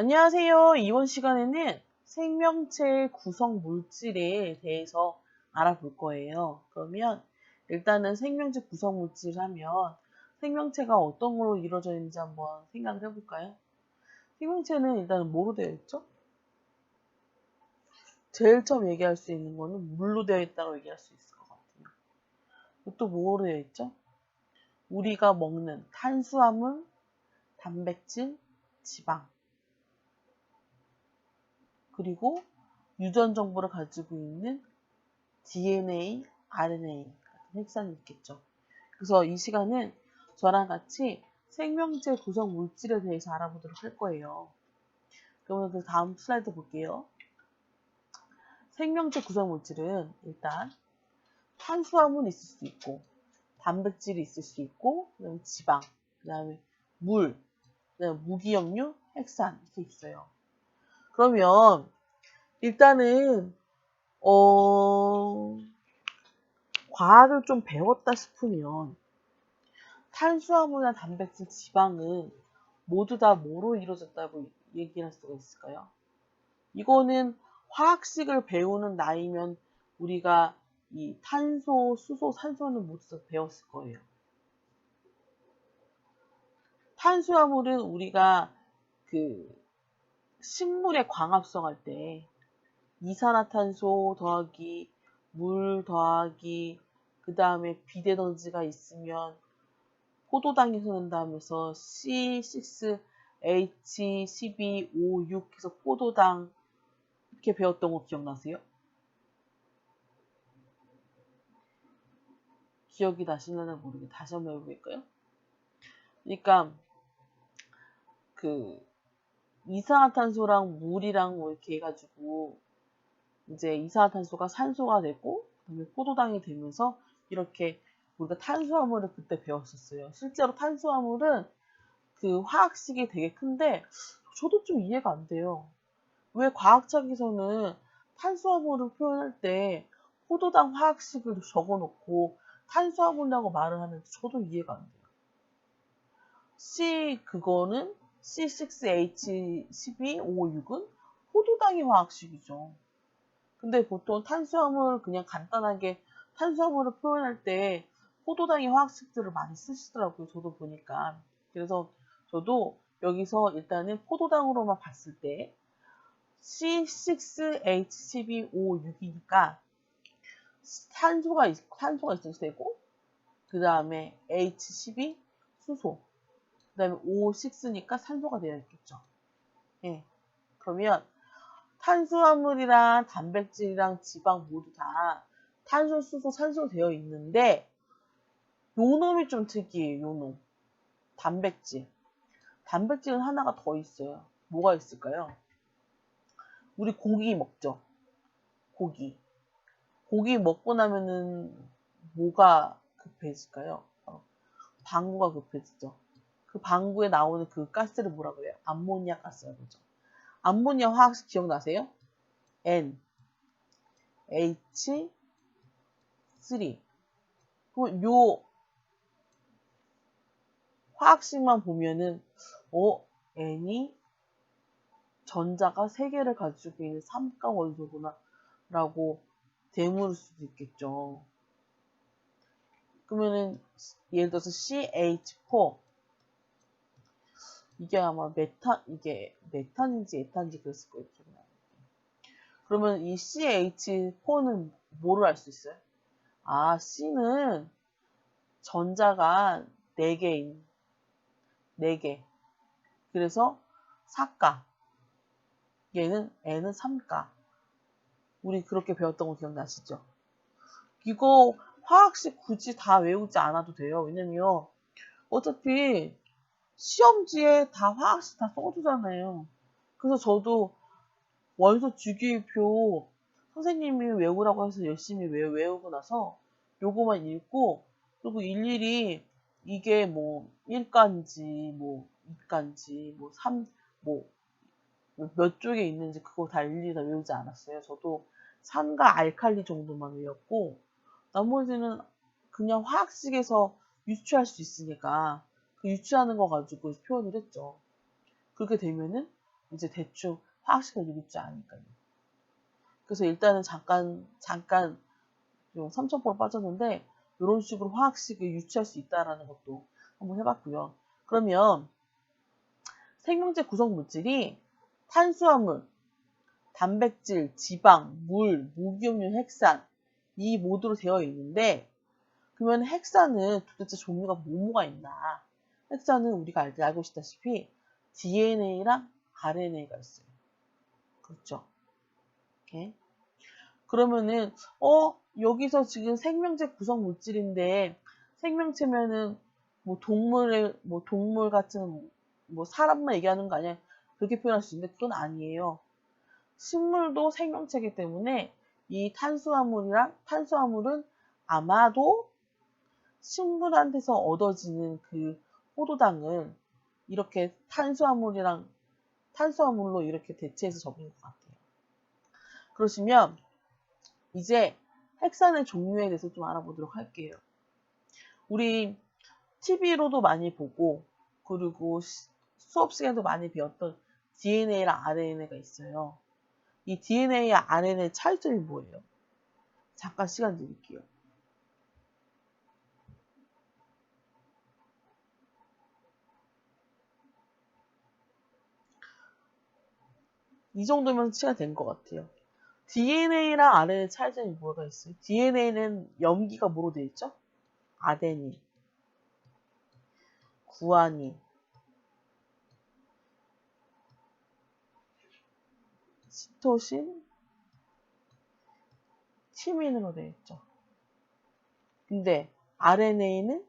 안녕하세요. 이번 시간에는 생명체 구성 물질에 대해서 알아볼 거예요. 그러면 일단은 생명체 구성 물질 하면 생명체가 어떤 걸로 이루어져 있는지 한번 생각을 해볼까요? 생명체는 일단은 뭐로 되어 있죠? 제일 처음 얘기할 수 있는 거는 물로 되어 있다고 얘기할 수 있을 것 같아요. 또 뭐로 되어 있죠? 우리가 먹는 탄수화물, 단백질, 지방, 그리고 유전 정보를 가지고 있는 DNA, RNA 같은 핵산이 있겠죠. 그래서 이 시간은 저랑 같이 생명체 구성 물질에 대해서 알아보도록 할 거예요. 그러면 그 다음 슬라이드 볼게요. 생명체 구성 물질은 일단 탄수화물이 있을 수 있고, 단백질이 있을 수 있고, 그다음에 지방, 그다음에 물, 그다음에 무기염류, 핵산 이렇게 있어요. 그러면 일단은 과학을 좀 배웠다 싶으면 탄수화물이나 단백질, 지방은 모두 다 뭐로 이루어졌다고 얘기할 수가 있을까요? 이거는 화학식을 배우는 나이면 우리가 이 탄소, 수소, 산소는 모두 다 배웠을 거예요. 탄수화물은 우리가 그 식물의 광합성 할 때 이산화탄소 더하기 물 더하기 그 다음에 비대던지가 있으면 포도당이 흐른다면서 C6H12O6 해서 포도당 이렇게 배웠던 거 기억나세요? 기억이 나시려나 모르겠어요. 다시 한번 해볼까요? 그러니까 그 이산화탄소랑 물이랑 뭐 이렇게 해가지고 이제 이산화탄소가 산소가 되고 그다음에 포도당이 되면서 이렇게 우리가 탄수화물을 그때 배웠었어요. 실제로 탄수화물은 그 화학식이 되게 큰데 저도 좀 이해가 안 돼요. 왜 과학책에서는 탄수화물을 표현할 때 포도당 화학식을 적어놓고 탄수화물이라고 말을 하는지 저도 이해가 안 돼요. 그거는 C6H12O6은 포도당의 화학식이죠. 근데 보통 탄수화물 그냥 간단하게 탄수화물을 표현할 때 포도당의 화학식들을 많이 쓰시더라고요. 저도 보니까. 그래서 저도 여기서 일단은 포도당으로만 봤을 때 C6H12O6이니까 탄소가 있을 테고 그 다음에 H12 수소 그 다음에 O6니까 산소가 되어 있겠죠. 예. 그러면 탄수화물이랑 단백질이랑 지방 모두 다 탄소, 수소, 산소 되어 있는데 요놈이 좀 특이해요. 요놈. 단백질. 단백질은 하나가 더 있어요. 뭐가 있을까요? 우리 고기 먹죠. 고기. 고기 먹고 나면은 뭐가 급해질까요? 방구가 급해지죠. 그 방구에 나오는 그 가스를 뭐라 그래요? 암모니아 가스라고 그러죠. 암모니아 화학식 기억나세요? N, H, 3. 그럼 요 화학식만 보면은 N이 전자가 3개를 가지고 있는 삼가 원소구나 라고 되물을 수도 있겠죠. 그러면은 예를 들어서 CH4 이게 아마 이게 메탄인지 에탄인지 그랬을 거예요. 그러면 이 CH4는 뭐를 알 수 있어요? 아, C는 전자가 4개인 4개. 그래서 4가. 얘는 N은 3가. 우리 그렇게 배웠던 거 기억나시죠? 이거 화학식 굳이 다 외우지 않아도 돼요. 왜냐면 어차피 시험지에 다 화학식 다 써주잖아요. 그래서 저도 원소 주기율표 선생님이 외우라고 해서 열심히 외우고 나서 요거만 읽고 그리고 일일이 이게 뭐 1가인지 뭐 2가인지 뭐 3, 뭐 몇 쪽에 있는지 그거 다 일일이 다 외우지 않았어요. 저도 산과 알칼리 정도만 외웠고 나머지는 그냥 화학식에서 유추할 수 있으니까 그 유추하는 거 가지고 표현을 했죠. 그렇게 되면은 이제 대충 화학식을 읽을 줄 아니까요. 그래서 일단은 잠깐 좀 삼천포로 빠졌는데 이런 식으로 화학식을 유추할 수 있다라는 것도 한번 해봤고요. 그러면 생명체 구성 물질이 탄수화물, 단백질, 지방, 물, 무기용유, 핵산 이 모두로 되어 있는데 그러면 핵산은 도대체 종류가 뭐가 있나? 핵산은 우리가 알고 있다시피 DNA랑 RNA가 있어요. 그렇죠? 이렇게. 그러면은 여기서 지금 생명체 구성 물질인데 생명체면은 뭐 동물 같은 뭐 사람만 얘기하는 거 아니야? 그렇게 표현할 수 있는데 그건 아니에요. 식물도 생명체이기 때문에 이 탄수화물은 아마도 식물한테서 얻어지는 그 포도당을 이렇게 탄수화물로 이렇게 대체해서 적은 것 같아요. 그러시면 이제 핵산의 종류에 대해서 좀 알아보도록 할게요. 우리 TV로도 많이 보고 그리고 수업 시간에도 많이 배웠던 DNA랑 RNA가 있어요. 이 DNA와 RNA의 차이점이 뭐예요? 잠깐 시간 드릴게요. 이 정도면 시간 된 것 같아요. DNA랑 RNA의 차이점이 뭐가 있어요? DNA는 염기가 뭐로 되어 있죠? 아데닌, 구아닌, 시토신, 티민으로 되어 있죠. 근데 RNA는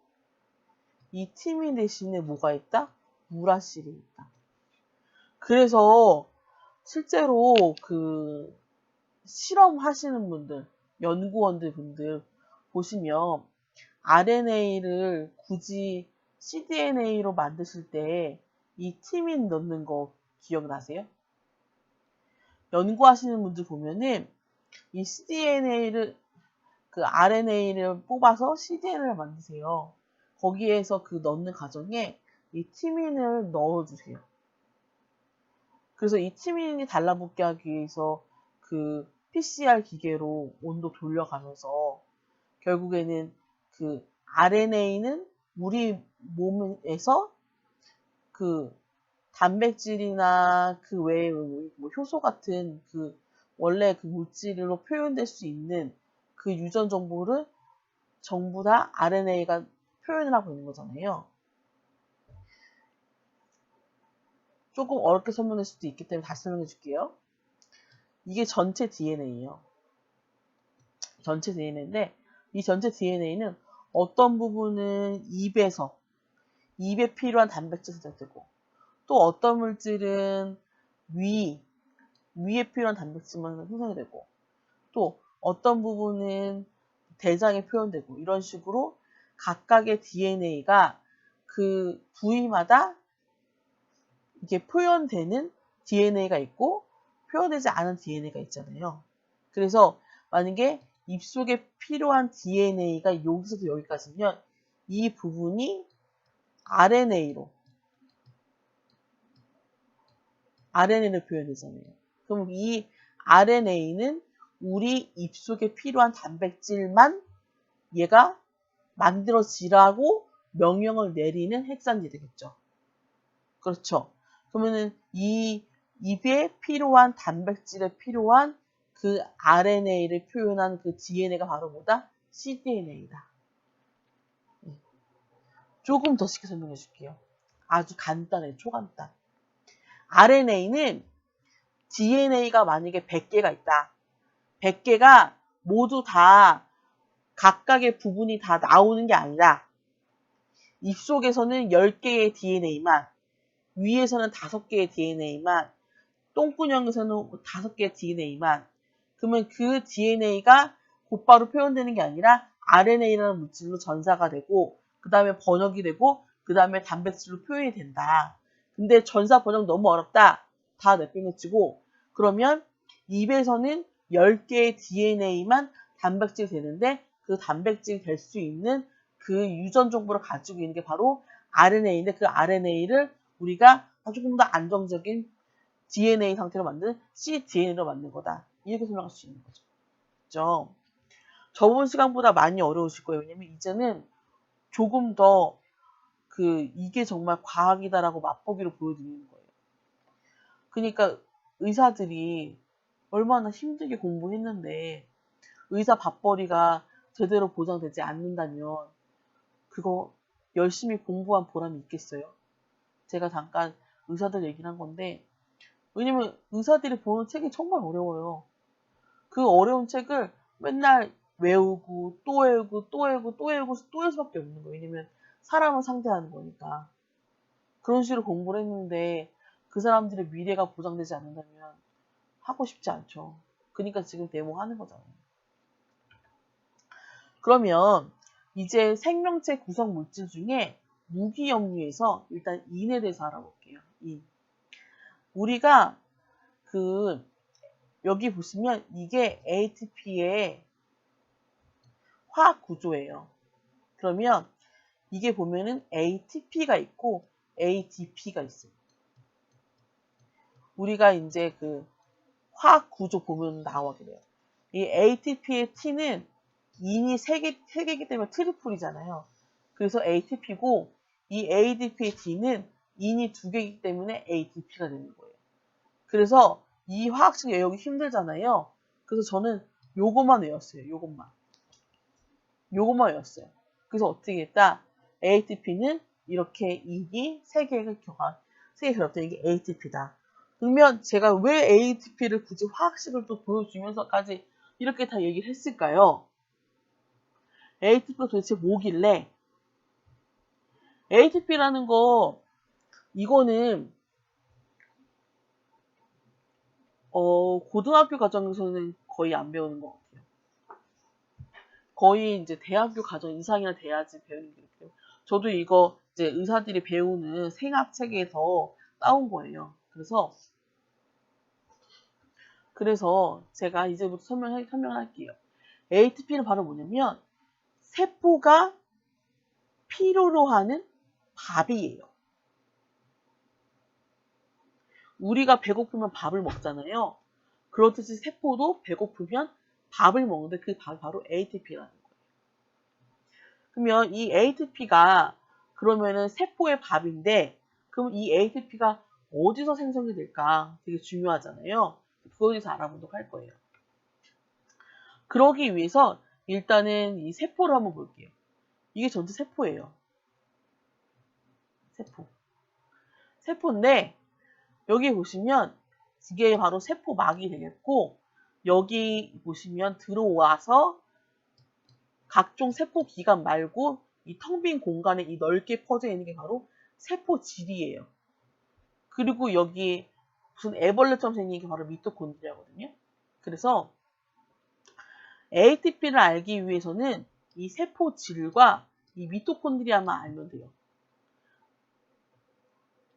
이 티민 대신에 뭐가 있다? 우라실이 있다. 그래서 실제로 그 실험하시는 분들, 연구원들 보시면 RNA를 굳이 cDNA로 만드실 때 이 티민 넣는 거 기억나세요? 연구하시는 분들 보면은 이 RNA를 뽑아서 cDNA를 만드세요. 거기에서 그 넣는 과정에 이 티민을 넣어주세요. 그래서 이 티민이 달라붙게 하기 위해서 그 PCR 기계로 온도 돌려가면서 결국에는 그 RNA는 우리 몸에서 그 단백질이나 그 외에 뭐 효소 같은 그 원래 그 물질로 표현될 수 있는 그 유전 정보를 전부 다 RNA가 표현을 하고 있는 거잖아요. 조금 어렵게 설명할 수도 있기 때문에 다시 설명해 줄게요. 이게 전체 DNA예요. 전체 DNA인데 이 전체 DNA는 어떤 부분은 입에 필요한 단백질 생성되고 또 어떤 물질은 위에 필요한 단백질만 생성이 되고 또 어떤 부분은 대장에 표현되고 이런 식으로 각각의 DNA가 그 부위마다 이게 표현되는 DNA가 있고 표현되지 않은 DNA가 있잖아요. 그래서 만약에 입속에 필요한 DNA가 여기서도 여기까지면 이 부분이 RNA로 표현되잖아요. 그럼 이 RNA는 우리 입속에 필요한 단백질만 얘가 만들어지라고 명령을 내리는 핵산이 되겠죠. 그렇죠. 그러면은 이 입에 필요한 단백질에 필요한 그 RNA를 표현한 그 DNA가 바로 뭐다? cDNA다. 조금 더 쉽게 설명해 줄게요. 아주 간단해, 초간단. RNA는 DNA가 만약에 100개가 있다. 100개가 모두 다 각각의 부분이 다 나오는 게 아니라 입속에서는 10개의 DNA만, 위에서는 5개의 DNA만, 똥구녕에서는 5개의 DNA만, 그러면 그 DNA가 곧바로 표현되는 게 아니라 RNA라는 물질로 전사가 되고 그 다음에 번역이 되고 그 다음에 단백질로 표현이 된다. 근데 전사 번역 너무 어렵다. 다 내팽개치고 그러면 입에서는 10개의 DNA만 단백질이 되는데 그 단백질이 될 수 있는 그 유전 정보를 가지고 있는 게 바로 RNA인데 그 RNA를 우리가 조금 더 안정적인 DNA 상태로 만든 cDNA로 만든 거다. 이렇게 설명할 수 있는 거죠. 그죠? 저번 시간보다 많이 어려우실 거예요. 왜냐면 이제는 조금 더 이게 정말 과학이다라고 맛보기로 보여드리는 거예요. 그러니까 의사들이 얼마나 힘들게 공부했는데 의사 밥벌이가 제대로 보장되지 않는다면 그거 열심히 공부한 보람이 있겠어요? 제가 잠깐 의사들 얘기를 한 건데 왜냐면 의사들이 보는 책이 정말 어려워요. 그 어려운 책을 맨날 외우고 또 외우고 또 외우고 또 외우고 또 외울 수밖에 없는 거예요. 왜냐면 사람을 상대하는 거니까. 그런 식으로 공부를 했는데 그 사람들의 미래가 보장되지 않는다면 하고 싶지 않죠. 그러니까 지금 데모하는 거잖아요. 그러면 이제 생명체 구성 물질 중에 무기염류에서 일단 인에 대해서 알아볼게요. 인. 우리가 여기 보시면 이게 ATP의 화학 구조예요. 그러면 이게 보면은 ATP가 있고 ADP가 있어요. 우리가 이제 화학 구조 보면 나오게 돼요. 이 ATP의 T는 인이 3개이기 때문에 트리플이잖아요. 그래서 ATP고 이 ADP의 D는 인이 2개이기 때문에 ADP가 되는 거예요. 그래서 이 화학식 외우기 힘들잖아요. 그래서 저는 요것만 외웠어요. 요것만 외웠어요. 그래서 어떻게 했다? ATP는 이렇게 인이 3개가 결합된 게 ATP다. 그러면 제가 왜 ATP를 굳이 화학식을 또 보여주면서까지 이렇게 다 얘기를 했을까요? ATP가 도대체 뭐길래? ATP라는 거, 이거는, 고등학교 과정에서는 거의 안 배우는 것 같아요. 거의 이제 대학교 과정 이상이나 돼야지 배우는 게 있고요. 저도 이거 이제 의사들이 배우는 생학책에서 따온 거예요. 그래서 제가 이제부터 설명을 할게요. ATP는 바로 뭐냐면, 세포가 필요로 하는 밥이에요. 우리가 배고프면 밥을 먹잖아요. 그렇듯이 세포도 배고프면 밥을 먹는데 그 밥이 바로 ATP라는 거예요. 그러면 이 ATP가 그러면은 세포의 밥인데 그럼 이 ATP가 어디서 생성이 될까 되게 중요하잖아요. 그거에 대해서 알아보도록 할 거예요. 그러기 위해서 일단은 이 세포를 한번 볼게요. 이게 전체 세포예요. 세포인데 여기 보시면 이게 바로 세포막이 되겠고 여기 보시면 들어와서 각종 세포기관 말고 이 텅 빈 공간에 이 넓게 퍼져 있는 게 바로 세포질이에요. 그리고 여기 무슨 애벌레처럼 생긴 게 바로 미토콘드리아거든요. 그래서 ATP를 알기 위해서는 이 세포질과 이 미토콘드리아만 알면 돼요.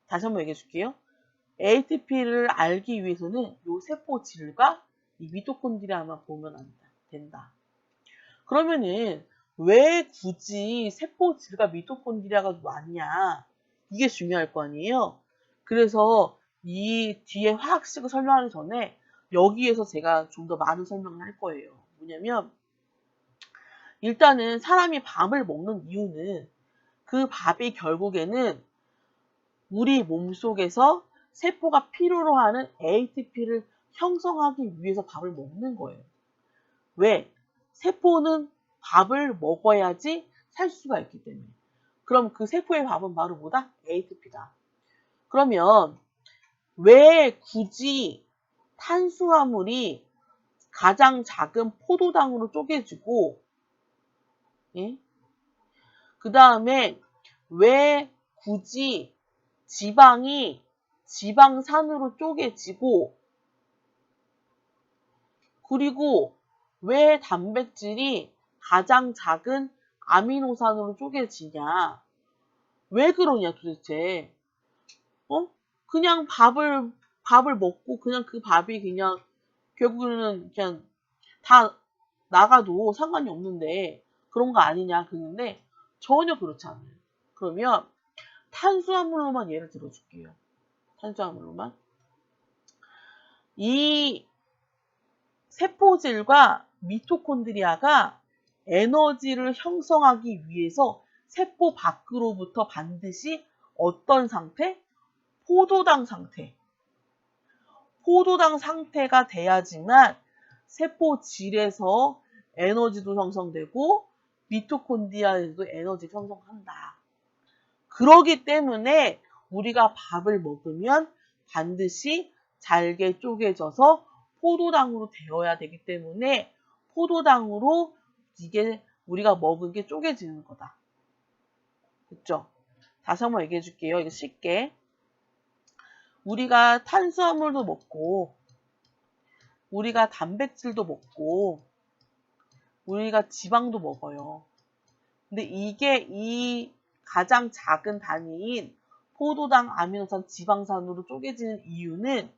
다시 한번 얘기해 줄게요. ATP를 알기 위해서는 이 세포질과 이 미토콘드리아만 보면 된다. 그러면은 왜 굳이 세포질과 미토콘드리아가 왔냐? 이게 중요할 거 아니에요? 그래서 이 뒤에 화학식을 설명하기 전에 여기에서 제가 좀 더 많은 설명을 할 거예요. 뭐냐면 일단은 사람이 밥을 먹는 이유는 그 밥이 결국에는 우리 몸속에서 세포가 필요로 하는 ATP를 형성하기 위해서 밥을 먹는 거예요. 왜? 세포는 밥을 먹어야지 살 수가 있기 때문에. 그럼 그 세포의 밥은 바로 뭐다? ATP다. 그러면 왜 굳이 탄수화물이 가장 작은 포도당으로 쪼개지고, 예? 그 다음에 왜 굳이 지방이 지방산으로 쪼개지고, 그리고 왜 단백질이 가장 작은 아미노산으로 쪼개지냐? 왜 그러냐 도대체? 그냥 밥을 먹고 그냥 그 밥이 그냥 결국에는 그냥 다 나가도 상관이 없는데 그런 거 아니냐 그러는데 전혀 그렇지 않아요. 그러면 탄수화물로만 예를 들어줄게요. 탄수화물로만. 이 세포질과 미토콘드리아가 에너지를 형성하기 위해서 세포 밖으로부터 반드시 어떤 상태? 포도당 상태. 포도당 상태가 돼야지만 세포질에서 에너지도 형성되고 미토콘드리아에도 에너지를 형성한다. 그러기 때문에 우리가 밥을 먹으면 반드시 잘게 쪼개져서 포도당으로 되어야 되기 때문에 포도당으로 이게 우리가 먹은 게 쪼개지는 거다. 그쵸? 다시 한번 얘기해 줄게요. 이거 쉽게. 우리가 탄수화물도 먹고 우리가 단백질도 먹고 우리가 지방도 먹어요. 근데 이게 이 가장 작은 단위인 포도당, 아미노산, 지방산으로 쪼개지는 이유는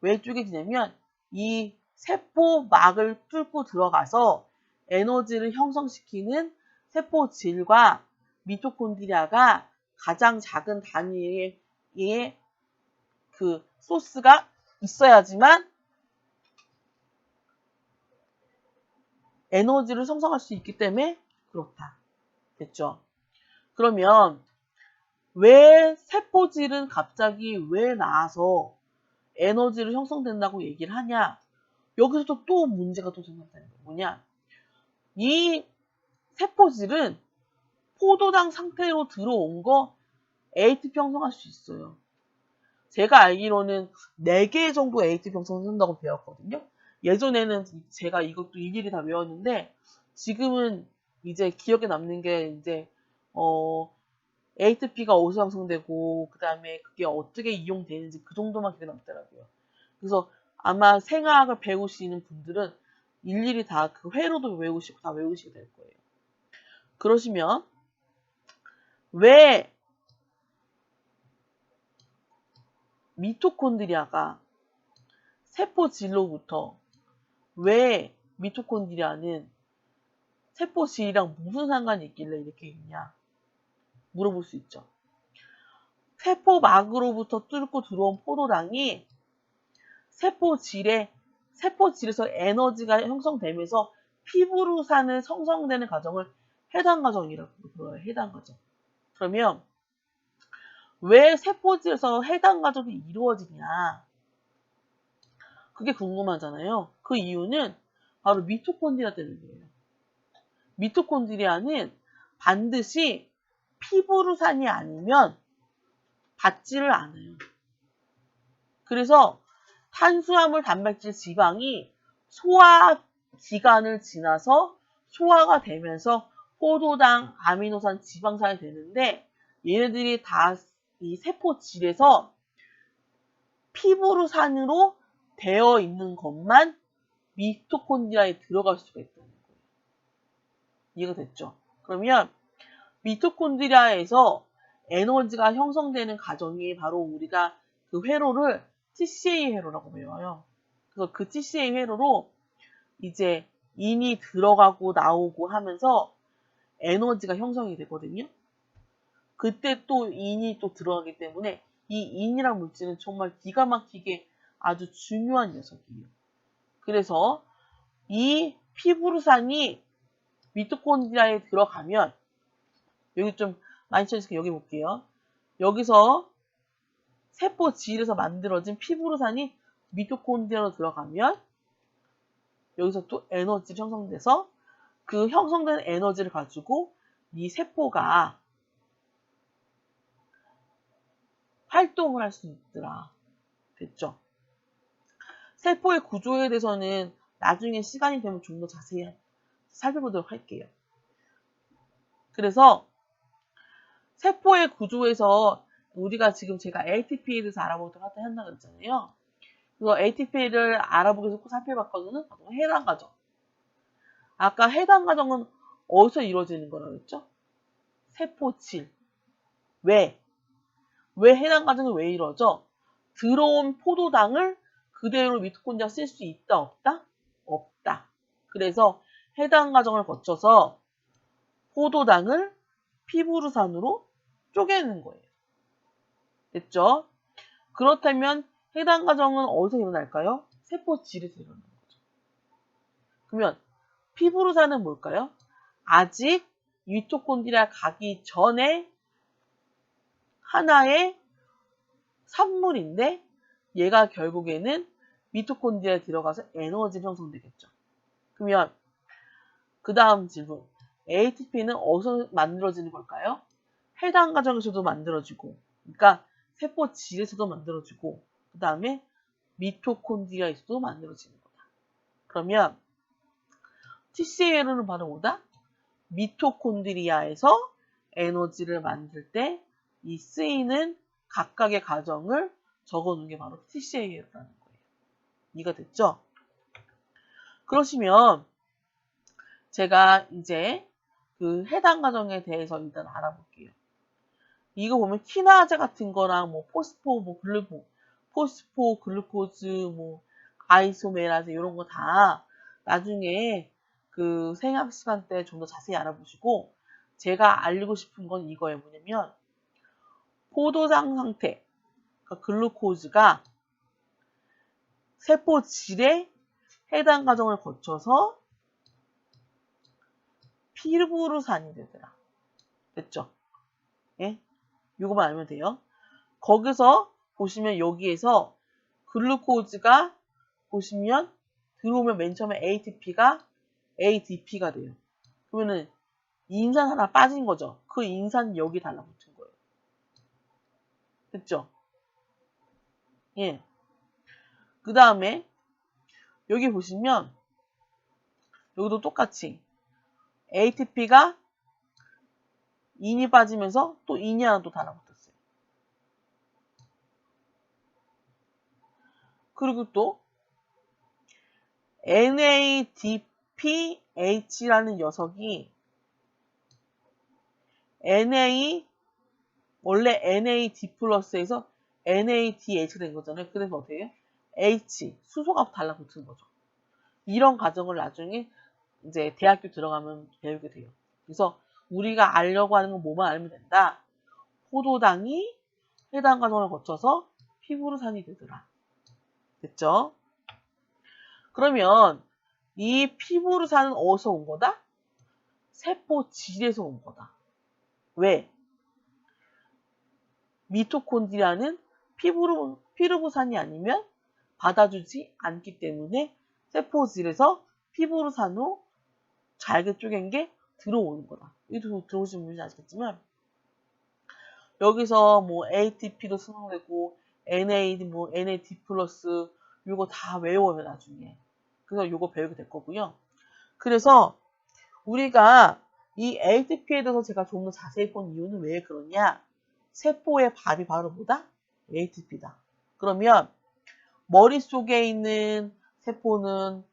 왜 쪼개지냐면 이 세포막을 뚫고 들어가서 에너지를 형성시키는 세포질과 미토콘드리아가 가장 작은 단위의 그 소스가 있어야지만 에너지를 생성할 수 있기 때문에 그렇다. 됐죠? 그러면 왜 세포질은 갑자기 왜 나와서 에너지를 형성된다고 얘기를 하냐? 여기서도 또 문제가 또 생긴다는 거 뭐냐? 이 세포질은 포도당 상태로 들어온 거 ATP 형성할 수 있어요. 제가 알기로는 4개 정도 ATP 형성한다고 배웠거든요. 예전에는 제가 이것도 일일이 다 외웠는데 지금은 이제 기억에 남는 게 이제 ATP가 어디서 형성되고 그 다음에 그게 어떻게 이용되는지 그 정도만 기억에 남더라고요. 그래서 아마 생화학을 배우시는 분들은 일일이 다 그 회로도 외우시고 다 외우시게 될 거예요. 그러시면 왜 미토콘드리아가 세포질로부터 왜 미토콘드리아는 세포질이랑 무슨 상관이 있길래 이렇게 있냐 물어볼 수 있죠. 세포막으로부터 뚫고 들어온 포도당이 세포질에서 에너지가 형성되면서 피부루산을 생성되는 과정을 해당 과정이라고 불러요. 해당 과정. 그러면 왜 세포질에서 해당 과정이 이루어지냐? 그게 궁금하잖아요. 그 이유는 바로 미토콘드리아 때문이에요. 미토콘드리아는 반드시 피부루산이 아니면 받지를 않아요. 그래서 탄수화물, 단백질, 지방이 소화 기관을 지나서 소화가 되면서 포도당, 아미노산, 지방산이 되는데 얘네들이 다 이 세포질에서 피부루산으로 되어 있는 것만 미토콘드리아에 들어갈 수가 있다는 거예요. 이해가 됐죠? 그러면 미토콘드리아에서 에너지가 형성되는 과정이 바로 우리가 그 회로를 TCA 회로라고 배워요. 그래서 그 TCA 회로로 이제 인이 들어가고 나오고 하면서 에너지가 형성이 되거든요. 그때 또 인이 또 들어가기 때문에 이 인이란 물질은 정말 기가 막히게 아주 중요한 녀석이에요. 그래서 이 피부루산이 미토콘드리아에 들어가면 여기 좀 많이 쳐주세요. 여기 볼게요. 여기서 세포질에서 만들어진 피부루산이 미토콘드리아로 들어가면 여기서 또 에너지를 형성돼서 그 형성된 에너지를 가지고 이 세포가 활동을 할 수 있더라. 됐죠? 세포의 구조에 대해서는 나중에 시간이 되면 좀 더 자세히 살펴보도록 할게요. 그래서 세포의 구조에서 우리가 지금 제가 ATP에 대해서 알아보도록 한다고 했잖아요. 그래서 ATP를 알아보기 위해서 꼭 살펴봤거든요. 해당 과정. 아까 해당 과정은 어디서 이루어지는 거라고 했죠? 세포질. 왜? 왜 해당 과정이 왜 이루어져? 들어온 포도당을 그대로 미토콘드리아가 쓸 수 있다, 없다? 없다. 그래서 해당 과정을 거쳐서 포도당을 피부루산으로 쪼개는 거예요. 됐죠? 그렇다면 해당 과정은 어디서 일어날까요? 세포 질에서 일어나는 거죠. 그러면 피부르산은 뭘까요? 아직 미토콘드리아 가기 전에 하나의 산물인데 얘가 결국에는 미토콘드리아에 들어가서 에너지를 형성되겠죠. 그러면 그 다음 질문. ATP는 어디서 만들어지는 걸까요? 해당 과정에서도 만들어지고, 그러니까 세포 질에서도 만들어지고, 그 다음에 미토콘드리아에서도 만들어지는 거다. 그러면 TCAL은 바로 뭐다? 미토콘드리아에서 에너지를 만들 때 이 쓰이는 각각의 과정을 적어놓은 게 바로 TCAL이라는 거예요. 이해가 됐죠? 그러시면 제가 이제 그 해당 과정에 대해서 일단 알아볼게요. 이거 보면 키나제 같은 거랑 뭐 포스포, 뭐 글루코, 포스포, 글루코즈, 뭐 아이소메라제 이런 거 다 나중에 그 생학 시간 때 좀 더 자세히 알아보시고 제가 알리고 싶은 건 이거예요. 뭐냐면 포도당 상태, 그러니까 글루코즈가 세포 질에 해당 과정을 거쳐서 피부르산이 되더라. 됐죠? 예? 이거만 알면 돼요. 거기서 보시면 여기에서 글루코즈가 보시면 들어오면 맨 처음에 ATP가 ADP가 돼요. 그러면은 인산 하나 빠진 거죠. 그 인산이 여기 달라붙은 거예요. 됐죠? 예. 그 다음에 여기 보시면 여기도 똑같이 ATP가 인이 빠지면서 또 인이 하나 또 달라붙었어요. 그리고 또 NADPH라는 녀석이 원래 NAD 플러스에서 NADH가 된 거잖아요. 그래서 어떻게 해요? H, 수소가 달라붙은 거죠. 이런 과정을 나중에 이제 대학교 들어가면 배우게 돼요. 그래서 우리가 알려고 하는 건 뭐만 알면 된다. 포도당이 해당 과정을 거쳐서 피부르산이 되더라. 됐죠? 그러면 이 피부르산은 어디서 온 거다? 세포 질에서 온 거다. 왜? 미토콘드리아는 피루부산이 아니면 받아주지 않기 때문에 세포질에서 피부르산으로 잘게 쪼갠 게 들어오는 거다. 이거 들어오신 분이 아시겠지만 여기서 뭐 ATP도 수정되고 NAD 뭐 NAD 플러스 이거 다 외워요 나중에. 그래서 이거 배우게 될 거고요. 그래서 우리가 이 ATP에 대해서 제가 좀 더 자세히 본 이유는 왜 그러냐? 세포의 밥이 바로 뭐다? ATP다. 그러면 머릿속에 있는 세포는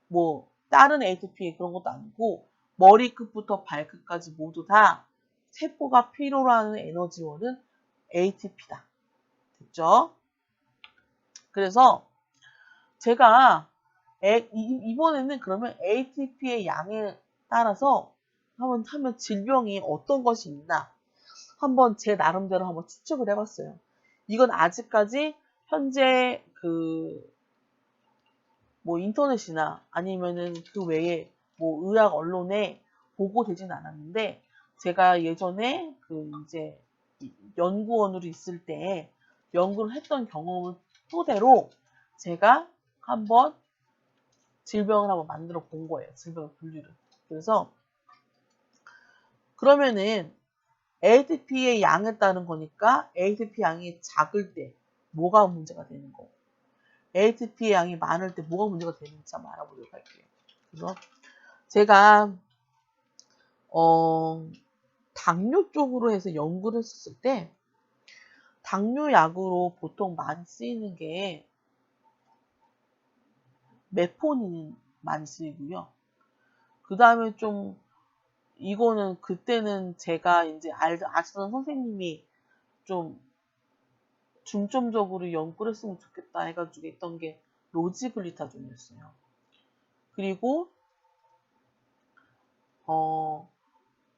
뭐 다른 ATP 그런 것도 아니고 머리끝부터 발끝까지 모두 다 세포가 필요로 하는 에너지원은 ATP다. 됐죠? 그래서 제가 이번에는 그러면 ATP의 양에 따라서 한번 질병이 어떤 것이 있나 한번 제 나름대로 한번 추측을 해봤어요. 이건 아직까지 현재 뭐 인터넷이나 아니면은 그 외에 뭐 의학 언론에 보고되진 않았는데 제가 예전에 이제 연구원으로 있을 때 연구를 했던 경험을 토대로 제가 한번 질병을 한번 만들어 본 거예요. 질병의 분류를. 그래서 그러면은 ATP의 양에 따른 거니까 ATP 양이 작을 때 뭐가 문제가 되는 거고 ATP의 양이 많을 때 뭐가 문제가 되는지 한번 알아보도록 할게요. 그래서 제가 당뇨 쪽으로 해서 연구를 했었을 때 당뇨 약으로 보통 많이 쓰이는 게 메포닌이 많이 쓰이고요. 그 다음에 좀 이거는 그때는 제가 이제 아시던 선생님이 좀 중점적으로 연구를 했으면 좋겠다 해가지고 했던 게 로지글리타존이었어요. 그리고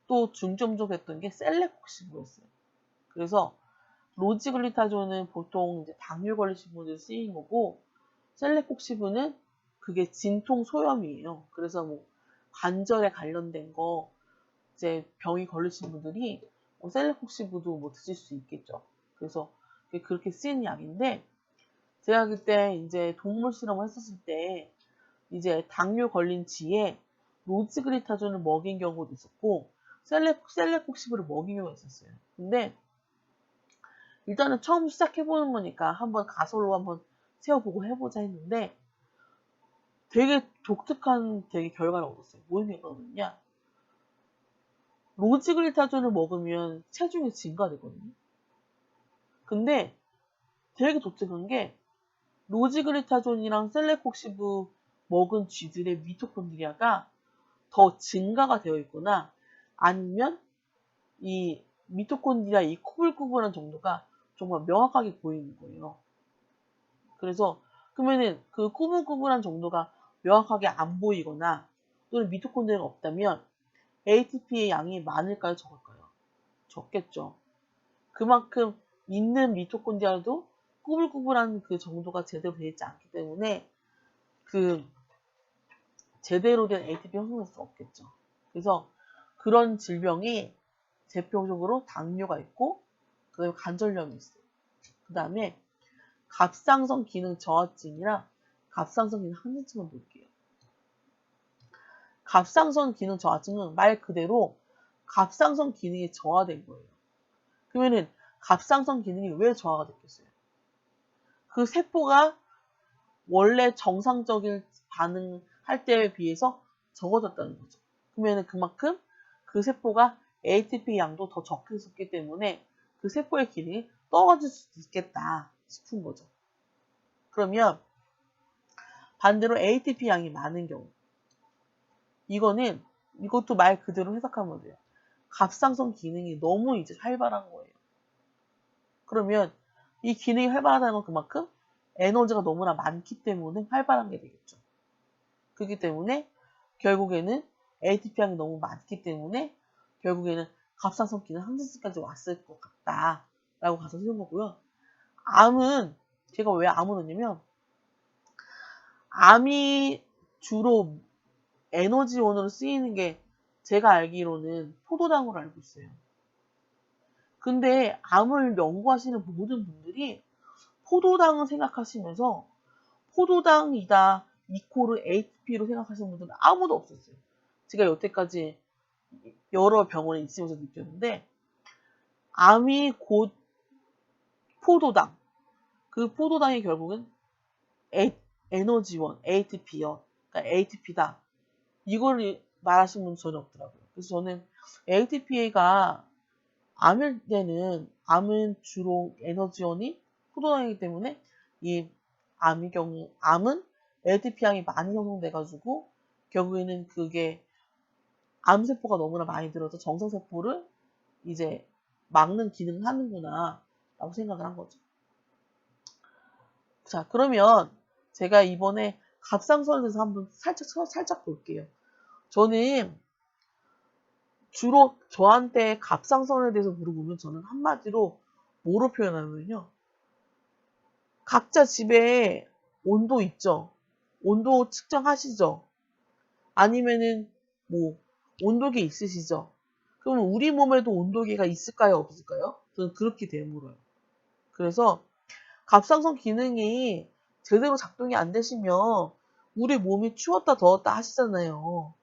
또 중점적으로 했던 게 셀레콕시브였어요. 그래서 로지글리타존은 보통 이제 당뇨 걸리신 분들 쓰인 거고 셀레콕시브는 그게 진통 소염이에요. 그래서 뭐 관절에 관련된 거 이제 병이 걸리신 분들이 셀레콕시브도 뭐 드실 수 있겠죠. 그래서 그렇게 쓰이는 약인데 제가 그때 이제 동물 실험을 했었을 때 이제 당뇨 걸린 쥐에 로즈그리타존을 먹인 경우도 있었고 셀레콕시브를 먹인 경우가 있었어요. 근데 일단은 처음 시작해보는 거니까 한번 가설로 한번 세워보고 해보자 했는데 되게 독특한 되게 결과를 얻었어요. 무슨 결과였냐? 로즈글리타존을 먹으면 체중이 증가되거든요. 근데 되게 독특한 게 로즈글리타존이랑 셀레콕시브 먹은 쥐들의 미토콘드리아가 더 증가가 되어 있거나 아니면 이 미토콘드리아 이 꾸불꾸불한 정도가 정말 명확하게 보이는 거예요. 그래서 그러면은 그 꾸불꾸불한 정도가 명확하게 안 보이거나 또는 미토콘드리아가 없다면 ATP의 양이 많을까요? 적을까요? 적겠죠. 그만큼 있는 미토콘드리아도 꾸불꾸불한 그 정도가 제대로 되어 있지 않기 때문에 그 제대로 된 ATP 형성될 수 없겠죠. 그래서 그런 질병이 대표적으로 당뇨가 있고 그 다음에 관절염이 있어요. 그 다음에 갑상선 기능 저하증이랑 갑상선 기능 항진증을 볼게요. 갑상선 기능 저하증은 말 그대로 갑상선 기능이 저하된 거예요. 그러면은 갑상선 기능이 왜 저하가 됐겠어요? 그 세포가 원래 정상적인 반응할 때에 비해서 적어졌다는 거죠. 그러면은 그만큼 그 세포가 ATP 양도 더 적게 썼기 때문에 그 세포의 기능이 떨어질 수도 있겠다 싶은 거죠. 그러면 반대로 ATP 양이 많은 경우 이것도 말 그대로 해석하면 돼요. 갑상선 기능이 너무 이제 활발한 거예요. 그러면 이 기능이 활발하다는 건 그만큼 에너지가 너무나 많기 때문에 활발한 게 되겠죠. 그렇기 때문에 결국에는 ATP량이 너무 많기 때문에 결국에는 갑상선 기능 항진증까지 왔을 것 같다라고 가서 쓰는 거고요. 암은 제가 왜 암을 넣냐면 암이 주로 에너지원으로 쓰이는 게 제가 알기로는 포도당으로 알고 있어요. 근데 암을 연구하시는 모든 분들이 포도당을 생각하시면서 포도당이다 이코르 ATP로 생각하시는 분들은 아무도 없었어요. 제가 여태까지 여러 병원에 있으면서 느꼈는데 암이 곧 포도당 그 포도당이 결국은 에너지원 ATP요. 그러니까 ATP다. 이걸 말하시는 분 전혀 없더라고요. 그래서 저는 ATP가 암일 때는 암은 주로 에너지원이 포도당이기 때문에 이 암의 경우 암은 ATP양이 많이 형성돼가지고 결국에는 그게 암세포가 너무나 많이 들어서 정상세포를 이제 막는 기능을 하는구나 라고 생각을 한 거죠. 자, 그러면 제가 이번에 갑상선에 대해서 한번 살짝 볼게요. 저는 주로 저한테 갑상선에 대해서 물어보면 저는 한마디로 뭐로 표현하면요. 각자 집에 온도 있죠? 온도 측정하시죠? 아니면은 뭐 온도계 있으시죠? 그러면 우리 몸에도 온도계가 있을까요? 없을까요? 저는 그렇게 되물어요. 그래서 갑상선 기능이 제대로 작동이 안 되시면 우리 몸이 추웠다 더웠다 하시잖아요.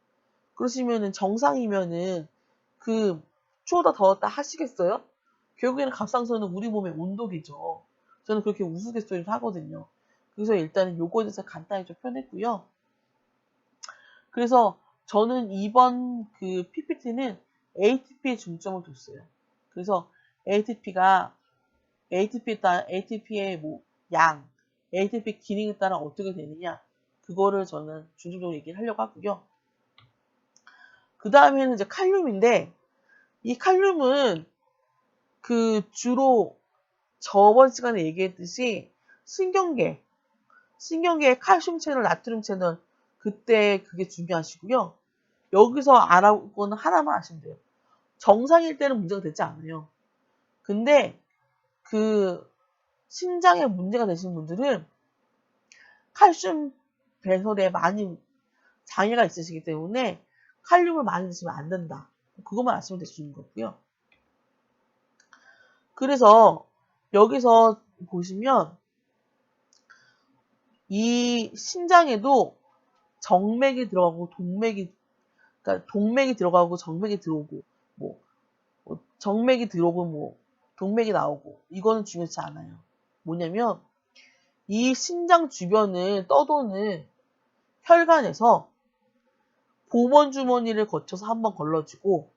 그러시면은 정상이면은 그 추웠다 더웠다 하시겠어요? 결국에는 갑상선은 우리 몸의 온도계죠. 저는 그렇게 우스갯소리를 하거든요. 그래서 일단은 요거에 대해서 간단히 좀 표현했고요. 그래서 저는 이번 그 PPT는 ATP에 중점을 뒀어요. 그래서 ATP의 뭐 양, ATP 기능에 따라 어떻게 되느냐, 그거를 저는 중점적으로 얘기를 하려고 하고요. 그 다음에는 이제 칼륨인데, 이 칼륨은 그 주로 저번 시간에 얘기했듯이 신경계의 칼슘 채널, 나트륨 채널, 그때 그게 중요하시고요. 여기서 알아볼 거는 하나만 아시면 돼요. 정상일 때는 문제가 되지 않아요. 근데 그 심장에 문제가 되시는 분들은 칼슘 배설에 많이 장애가 있으시기 때문에 칼륨을 많이 드시면 안 된다. 그것만 아시면 되시는 거고요. 그래서 여기서 보시면 이 신장에도 정맥이 들어가고 그러니까 동맥이 들어가고 정맥이 들어오고 뭐 정맥이 들어오고 뭐 동맥이 나오고 이거는 중요하지 않아요. 뭐냐면 이 신장 주변을 떠도는 혈관에서 보먼주머니를 거쳐서 한번 걸러지고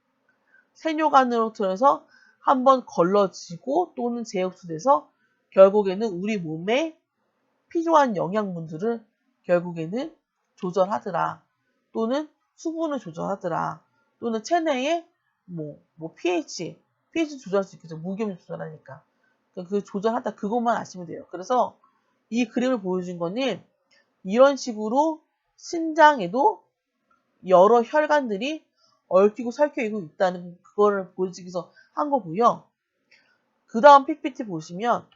세뇨관으로 통해서 한번 걸러지고 또는 재흡수돼서 결국에는 우리 몸에 필요한 영양분들을 결국에는 조절하더라. 또는 수분을 조절하더라. 또는 체내의 pH 조절할 수 있겠죠. 무기염 조절하니까. 그 조절하다 그것만 아시면 돼요. 그래서 이 그림을 보여준 거는 이런 식으로 신장에도 여러 혈관들이 얽히고 설켜있고 있다는 그거를 보여주기 위해서 한 거고요. 그 다음 PPT 보시면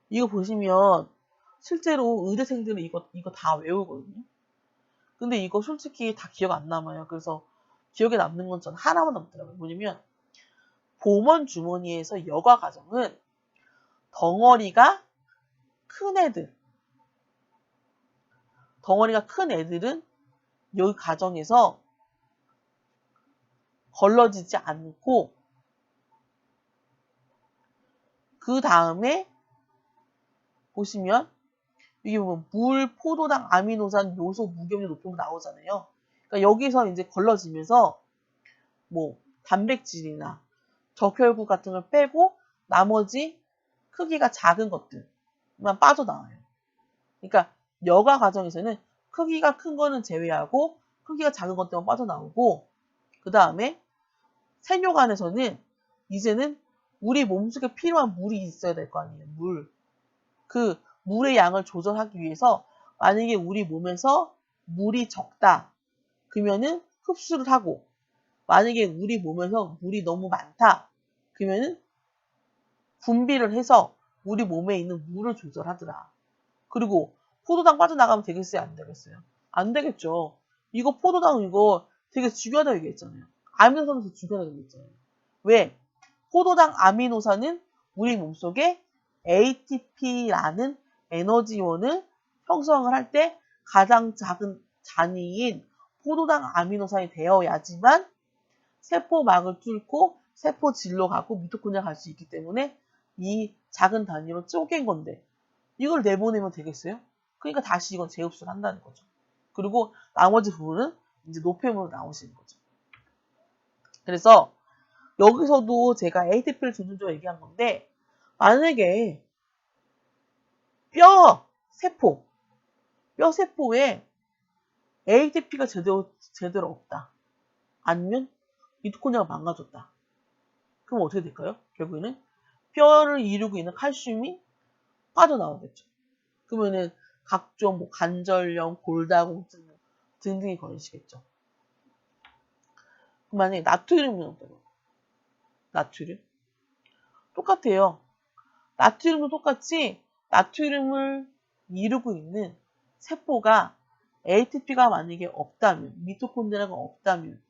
이거 보시면 실제로 의대생들은 이거 다 외우거든요. 근데 이거 솔직히 다 기억 안 남아요. 그래서 기억에 남는 건 전 하나만 남더라고요. 뭐냐면 보먼 주머니에서 여과 과정은 덩어리가 큰 애들은 여기 과정에서 걸러지지 않고 그 다음에 보시면 이게 보면 물, 포도당, 아미노산, 요소, 무기염류 높은 거 나오잖아요. 그러니까 여기서 이제 걸러지면서 단백질이나 적혈구 같은 걸 빼고 나머지 크기가 작은 것들만 빠져나와요. 그러니까 여과 과정에서는 크기가 큰 거는 제외하고 크기가 작은 것들만 빠져나오고 그 다음에 세뇨관에서는 이제는 우리 몸속에 필요한 물이 있어야 될 거 아니에요. 그 물의 양을 조절하기 위해서 만약에 우리 몸에서 물이 적다. 그러면은 흡수를 하고 만약에 우리 몸에서 물이 너무 많다. 그러면은 분비를 해서 우리 몸에 있는 물을 조절하더라. 그리고 포도당 빠져나가면 되겠어요? 안 되겠어요? 안 되겠죠. 이거 포도당 이거 되게 중요하다고 얘기했잖아요. 아미노산은 더 중요하다고 얘기했잖아요. 왜? 포도당 아미노산은 우리 몸속에 ATP라는 에너지원을 형성을 할 때 가장 작은 단위인 포도당 아미노산이 되어야지만 세포막을 뚫고 세포질로 가고 미토콘드리아 갈 수 있기 때문에 이 작은 단위로 쪼갠 건데 이걸 내보내면 되겠어요? 그러니까 다시 이건 재흡수를 한다는 거죠. 그리고 나머지 부분은 이제 노폐물로 나오시는 거죠. 그래서 여기서도 제가 ATP를 중점적으로 얘기한 건데 만약에 뼈 세포에 ATP가 제대로 없다. 아니면 미토콘드리아가 망가졌다. 그럼 어떻게 될까요? 결국에는 뼈를 이루고 있는 칼슘이 빠져나오겠죠. 그러면은 각종 관절염, 골다공증 등등이 걸리시겠죠. 만약에 나트륨은 어때요? 나트륨? 똑같아요. 나트륨도 똑같이 나트륨을 이루고 있는 세포가 ATP가 만약에 없다면, 미토콘드리아가 없다면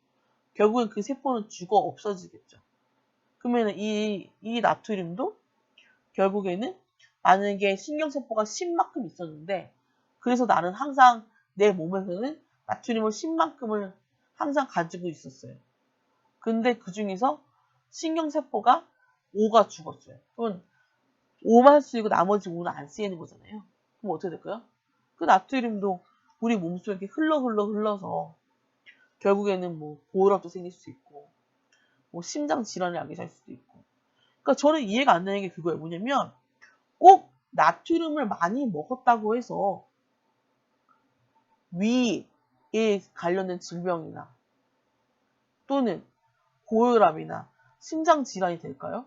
결국엔 그 세포는 죽어 없어지겠죠. 그러면 이 나트륨도 결국에는 만약에 신경세포가 10만큼 있었는데 그래서 나는 항상 내 몸에서는 나트륨을 10만큼을 항상 가지고 있었어요. 근데 그 중에서 신경세포가 5가 죽었어요. 그러면 5만 쓰이고 나머지 5는 안 쓰이는 거잖아요. 그럼 어떻게 될까요? 그 나트륨도 우리 몸속에 흘러서 결국에는 고혈압도 생길 수 있고 심장 질환을 알게 될 수도 있고. 그러니까 저는 이해가 안 되는 게 그거예요. 뭐냐면 꼭 나트륨을 많이 먹었다고 해서 위에 관련된 질병이나 또는 고혈압이나 심장 질환이 될까요?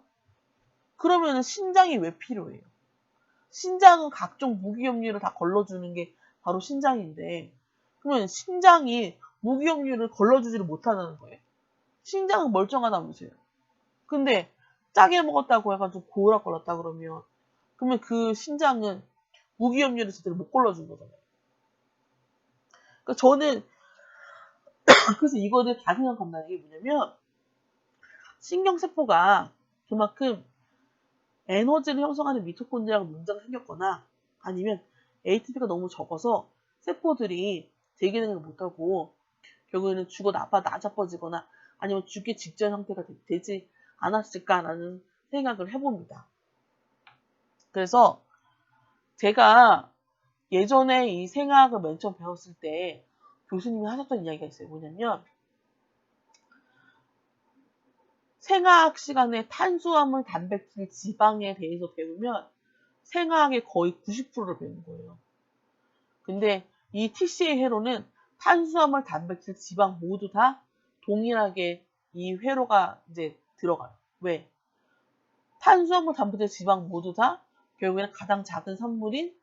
그러면 신장이 왜 필요해요? 신장은 각종 무기염류를 다 걸러주는 게 바로 신장인데 그러면 신장이 무기염류를 걸러주지를 못하는 거예요. 신장은 멀쩡하다면서요. 근데 짜게 먹었다고 해가지고 고혈압 걸렸다 그러면 그 신장은 무기염료를 제대로 못 골라준 거잖아요. 그러니까 저는 그래서 이거를 다 생각한다는 게 뭐냐면 신경세포가 그만큼 에너지를 형성하는 미토콘드리아가 문제가 생겼거나 아니면 ATP가 너무 적어서 세포들이 대기능을 못하고 결국에는 죽어 나자빠지거나 아니면 죽기 직전 상태가 되지 않았을까라는 생각을 해봅니다. 그래서 제가 예전에 이 생화학을 맨 처음 배웠을 때 교수님이 하셨던 이야기가 있어요. 뭐냐면 생화학 시간에 탄수화물, 단백질, 지방에 대해서 배우면 생화학의 거의 90%를 배운 거예요. 근데 이 TCA 회로는 탄수화물, 단백질, 지방 모두 다 동일하게 이 회로가 이제 들어가요. 왜? 탄수화물, 단백질, 지방 모두 다 결국에는 가장 작은 산물인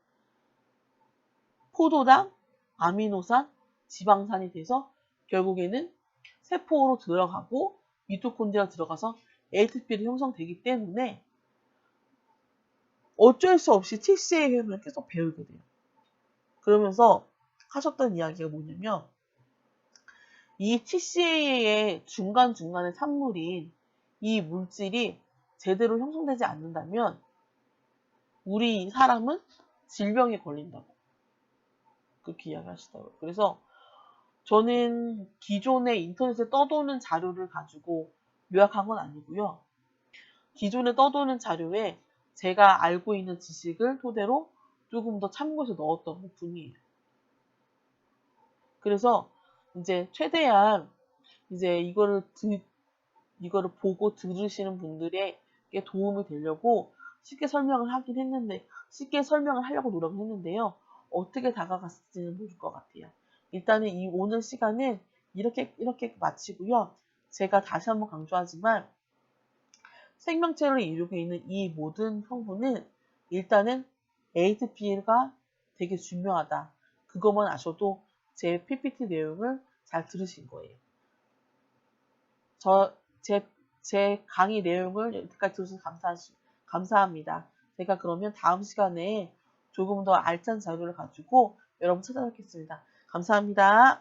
포도당, 아미노산, 지방산이 돼서 결국에는 세포로 들어가고 미토콘드리아 들어가서 ATP를 형성되기 때문에 어쩔 수 없이 TCA 회로를 계속 배우게 돼요. 그러면서 하셨던 이야기가 뭐냐면 이 TCA의 중간중간의 산물인 이 물질이 제대로 형성되지 않는다면 우리 사람은 질병에 걸린다고 그렇게 이야기하시더라고요. 그래서 저는 기존에 인터넷에 떠도는 자료를 가지고 요약한 건 아니고요. 기존에 떠도는 자료에 제가 알고 있는 지식을 토대로 조금 더 참고해서 넣었던 것 뿐이에요. 그래서 이제 최대한 이제 이거를 보고 들으시는 분들에게 도움이 되려고 쉽게 설명을 하긴 했는데, 쉽게 설명을 하려고 노력을 했는데요. 어떻게 다가갔을지는 모를 것 같아요. 일단은 이 오늘 시간은 이렇게 마치고요. 제가 다시 한번 강조하지만, 생명체를 이루고 있는 이 모든 성분은 일단은 ATP가 되게 중요하다. 그것만 아셔도 제 PPT 내용을 잘 들으신 거예요. 제 강의 내용을 여기까지 들으셔서 감사합니다. 제가 그러면 다음 시간에 조금 더 알찬 자료를 가지고 여러분 찾아뵙겠습니다. 감사합니다.